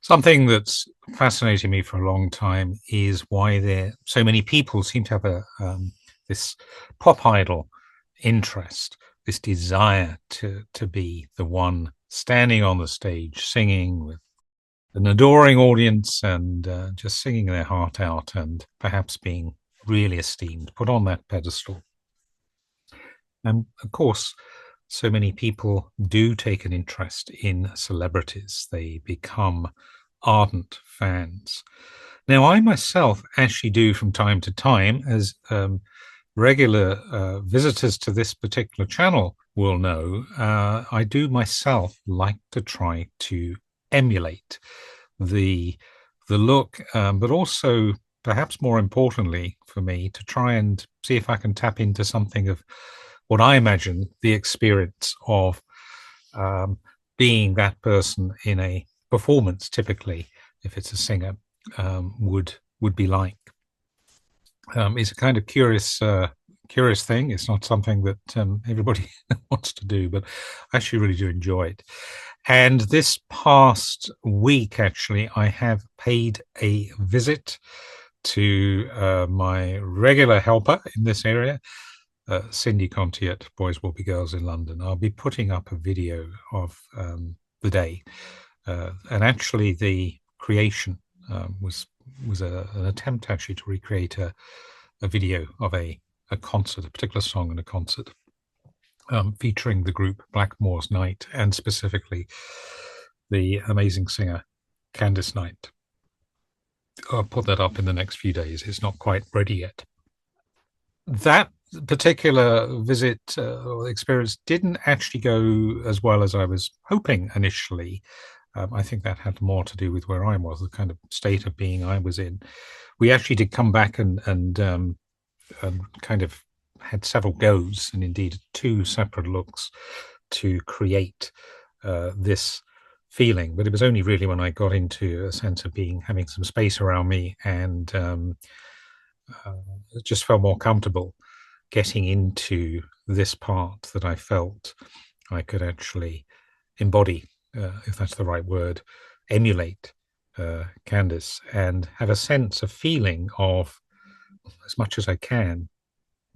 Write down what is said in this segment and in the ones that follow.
Something that's fascinated me for a long time is why so many people seem to have this pop idol interest, this desire to be the one standing on the stage, singing with an adoring audience and just singing their heart out, and perhaps being really esteemed, put on that pedestal. And of course, so many people do take an interest in celebrities. They become ardent fans. Now, I myself actually do from time to time, as regular visitors to this particular channel will know, I do myself like to try to emulate the look, but also perhaps more importantly for me, to try and see if I can tap into something of what I imagine the experience of being that person in a performance, typically, if it's a singer, would be like. It's a kind of curious thing. It's not something that everybody wants to do, but I actually really do enjoy it. And this past week, actually, I have paid a visit to my regular helper in this area, Cindy Conti at Boys Will Be Girls in London. I'll be putting up a video of the day, and actually the creation was an attempt actually to recreate a video of a concert, a particular song in a concert, featuring the group Blackmore's Night, and specifically the amazing singer Candice Night. I'll put that up in the next few days. It's not quite ready yet. That particular visit or experience didn't actually go as well as I was hoping initially. I think that had more to do with where I was, the kind of state of being I was in. We actually did come back and kind of had several goes, and indeed two separate looks, to create this feeling. But it was only really when I got into a sense of having some space around me, and just felt more comfortable getting into this part, that I felt I could actually embody, if that's the right word, emulate Candice, and have a sense of feeling of, as much as I can,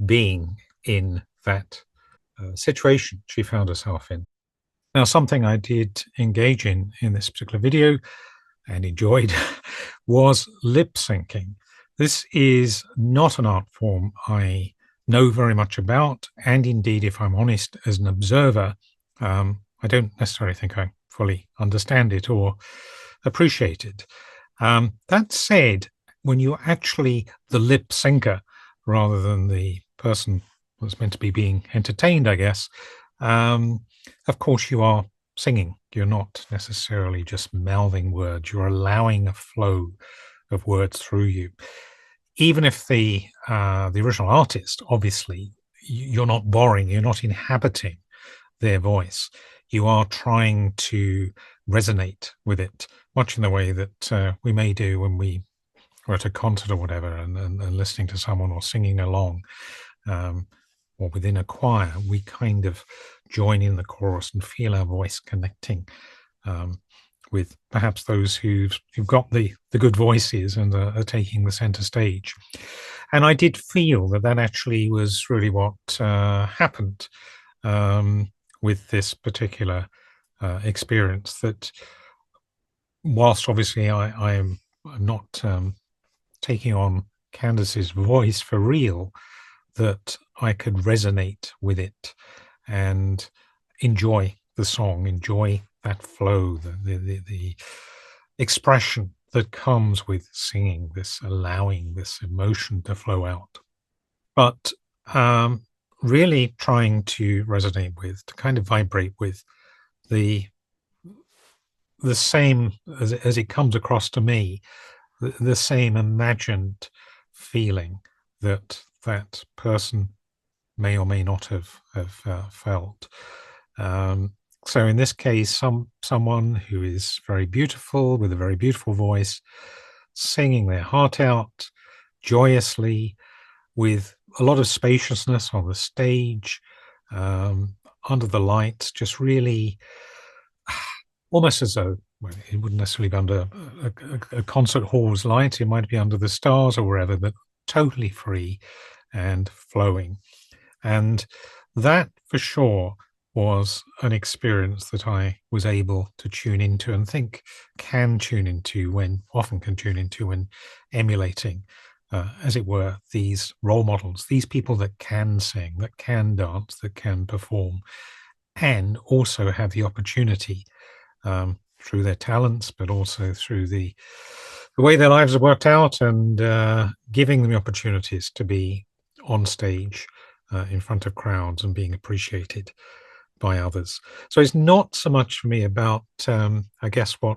being in that situation she found herself in. Now, something I did engage in this particular video and enjoyed was lip syncing. This is not an art form I know very much about, and indeed, if I'm honest, as an observer, I don't necessarily think I fully understand it or appreciate it. That said, when you're actually the lip syncer rather than the person that's meant to be being entertained, I guess, of course you are singing. You're not necessarily just mouthing words. You're allowing a flow of words through you. Even if the original artist, obviously, you're not borrowing, you're not inhabiting their voice. You are trying to resonate with it, much in the way that we may do when we are at a concert or whatever, and listening to someone or singing along, or within a choir, we kind of join in the chorus and feel our voice connecting with perhaps those who've got the good voices and are taking the center stage. And I did feel that actually was really what happened with this particular experience, that whilst obviously I'm not taking on Candice's voice for real, that I could resonate with it and enjoy the song, enjoy that flow, the expression that comes with singing, this allowing this emotion to flow out. But really trying to resonate with, to kind of vibrate with the same, as it comes across to me, the same imagined feeling that that person may or may not have felt. So in this case, someone who is very beautiful, with a very beautiful voice, singing their heart out joyously, with a lot of spaciousness on the stage, under the lights, just really almost as though well, it wouldn't necessarily be under a concert hall's light. It might be under the stars or wherever, but totally free and flowing. And that for sure was an experience that I was able to tune into and think often can tune into when emulating, as it were, these role models, these people that can sing, that can dance, that can perform, and also have the opportunity, through their talents, but also through the way their lives have worked out, and giving them the opportunities to be on stage in front of crowds and being appreciated by others. So it's not so much for me about, I guess, what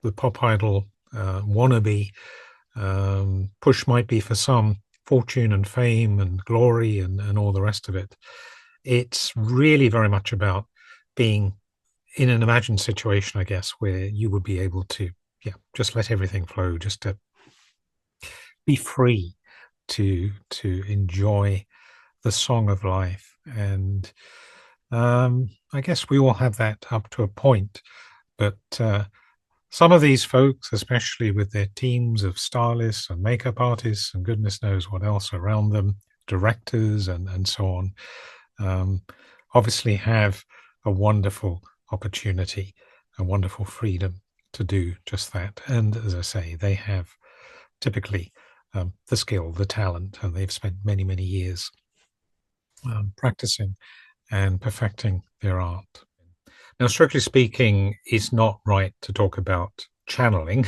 the pop idol wannabe push might be for some, fortune and fame and glory and all the rest of it. It's really very much about being in an imagined situation, I guess, where you would be able to, just let everything flow, just to be free to enjoy the song of life. And I guess we all have that up to a point, but some of these folks, especially with their teams of stylists and makeup artists and goodness knows what else around them, directors and so on, obviously have a wonderful opportunity, a wonderful freedom to do just that. And as I say, they have typically the skill, the talent, and they've spent many, many years practicing and perfecting their art. Now, strictly speaking, it's not right to talk about channeling.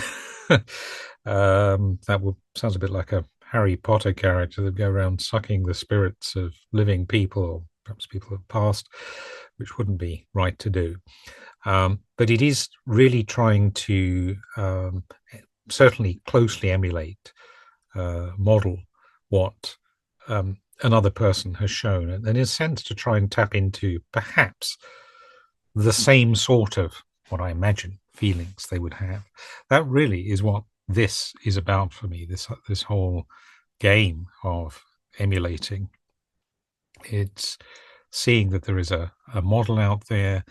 That sounds a bit like a Harry Potter character that go around sucking the spirits of living people, or perhaps people of the past, which wouldn't be right to do. But it is really trying to certainly closely emulate, model what another person has shown, and in a sense to try and tap into perhaps the same sort of, what I imagine, feelings they would have. That really is what this is about for me, this whole game of emulating. It's seeing that there is a model out there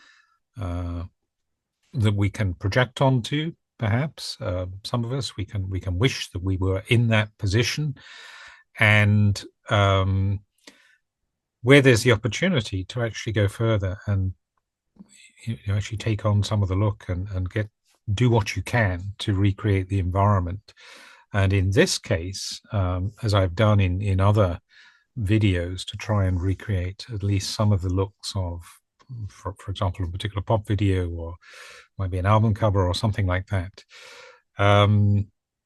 that we can project onto, perhaps. Some of us, we can wish that we were in that position, and where there's the opportunity to actually go further and actually take on some of the look and do what you can to recreate the environment. And in this case, as I've done in other videos, to try and recreate at least some of the looks of, for example, a particular pop video, or might be an album cover or something like that.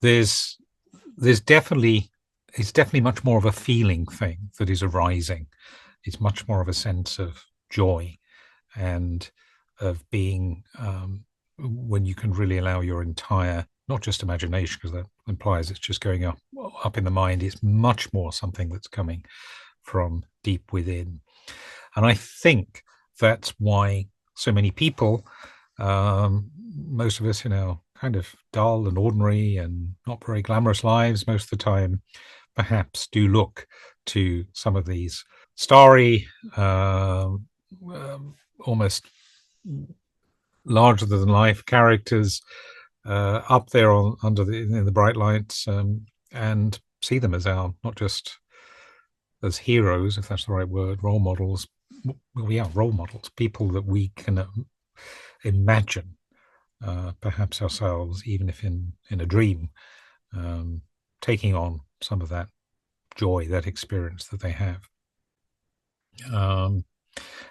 There's definitely, it's definitely much more of a feeling thing that is arising. It's much more of a sense of joy and of being, when you can really allow your entire, not just imagination, because that implies it's just going up in the mind. It's much more something that's coming from deep within. And I think that's why so many people, most of us, kind of dull and ordinary and not very glamorous lives most of the time, perhaps do look to some of these starry, almost larger than life characters up there under in the bright lights, and see them as not just as heroes, if that's the right word, role models. Well, yeah, role models, people that we can imagine, perhaps ourselves, even if in a dream, taking on some of that joy, that experience that they have.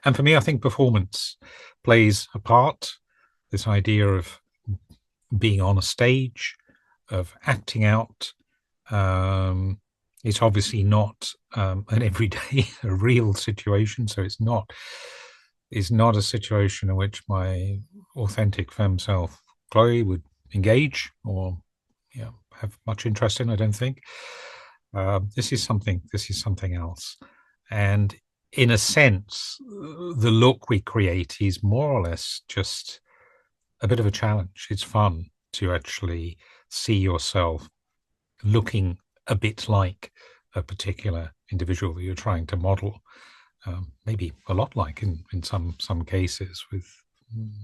And for me, I think performance plays a part. This idea of being on a stage, of acting out. It's obviously not an everyday, a real situation. So it's not a situation in which my authentic femme self, Chloe, would engage or have much interest in, I don't think. This is something else. And in a sense, the look we create is more or less just a bit of a challenge. It's fun to actually see yourself looking a bit like a particular individual that you're trying to model, maybe a lot like in some cases, with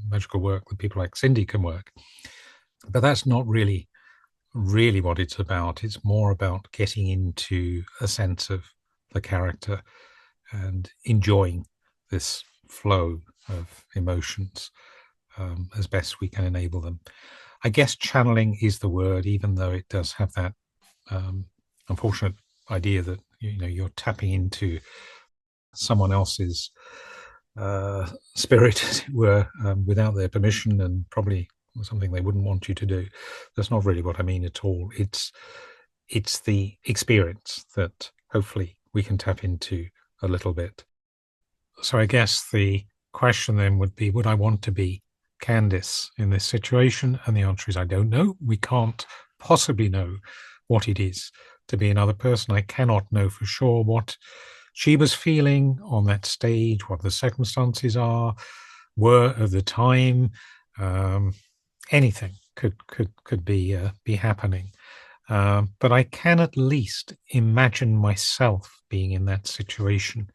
magical work that people like Cindy can work. But that's not really what it's about. It's more about getting into a sense of the character and enjoying this flow of emotions as best we can enable them. I guess channeling is the word, even though it does have that unfortunate idea that you're tapping into someone else's spirit, as it were, without their permission, and probably something they wouldn't want you to do. That's not really what I mean at all. It's the experience that hopefully we can tap into a little bit. So I guess the question then would be, would I want to be Candice in this situation? And the answer is I don't know. We can't possibly know what it is to be another person. I cannot know for sure what she was feeling on that stage, what the circumstances were of the time. Anything could be happening. But I can at least imagine myself being in that situation.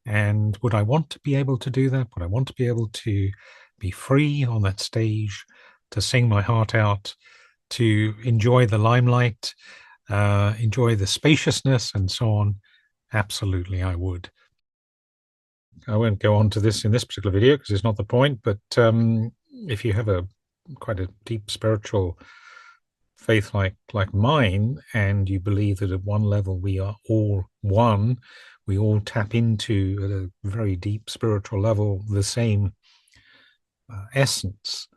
And would I want to be able to do that? Would I want to be able to be free on that stage, to sing my heart out, to enjoy the limelight, enjoy the spaciousness and so on? Absolutely, I would. I won't go on to this in this particular video because it's not the point, but if you have quite a deep spiritual faith like mine, and you believe that at one level we are all one, we all tap into, at a very deep spiritual level, the same essence,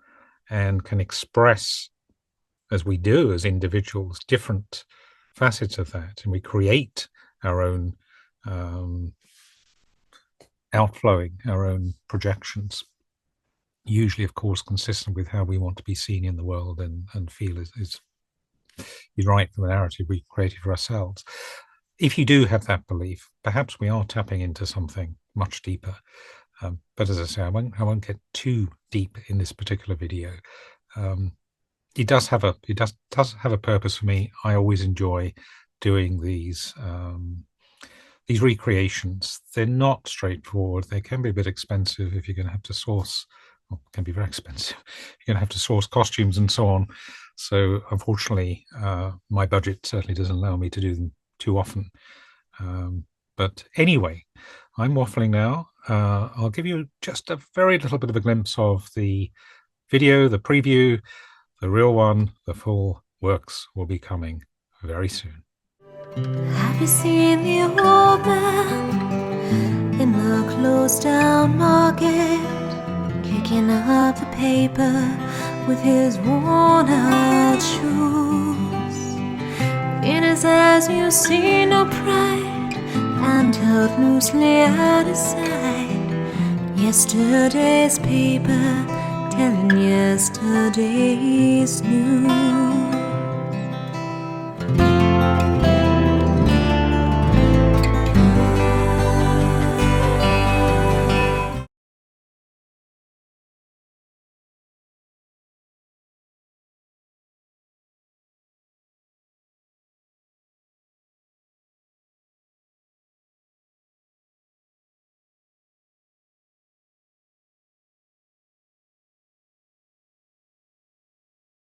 and can express, as we do as individuals, different facets of that, and we create our own outflowing, our own projections, usually of course consistent with how we want to be seen in the world and feel is right from the narrative we created for ourselves. If you do have that belief, perhaps we are tapping into something much deeper. But as I say, I won't get too deep in this particular video. It does have a purpose for me. I always enjoy doing these recreations. They're not straightforward. They can be a bit expensive if you're going to have to source. Well, can be very expensive. You're going to have to source costumes and so on. So unfortunately, my budget certainly doesn't allow me to do them too often. But anyway, I'm waffling now. I'll give you just a very little bit of a glimpse of the video, the preview. The real one, the full works, will be coming very soon. Have you seen the old man in the closed down market, kicking up the paper with his worn out shoes? In his eyes you see no pride, and held loosely at his side, yesterday's paper telling yesterday's news.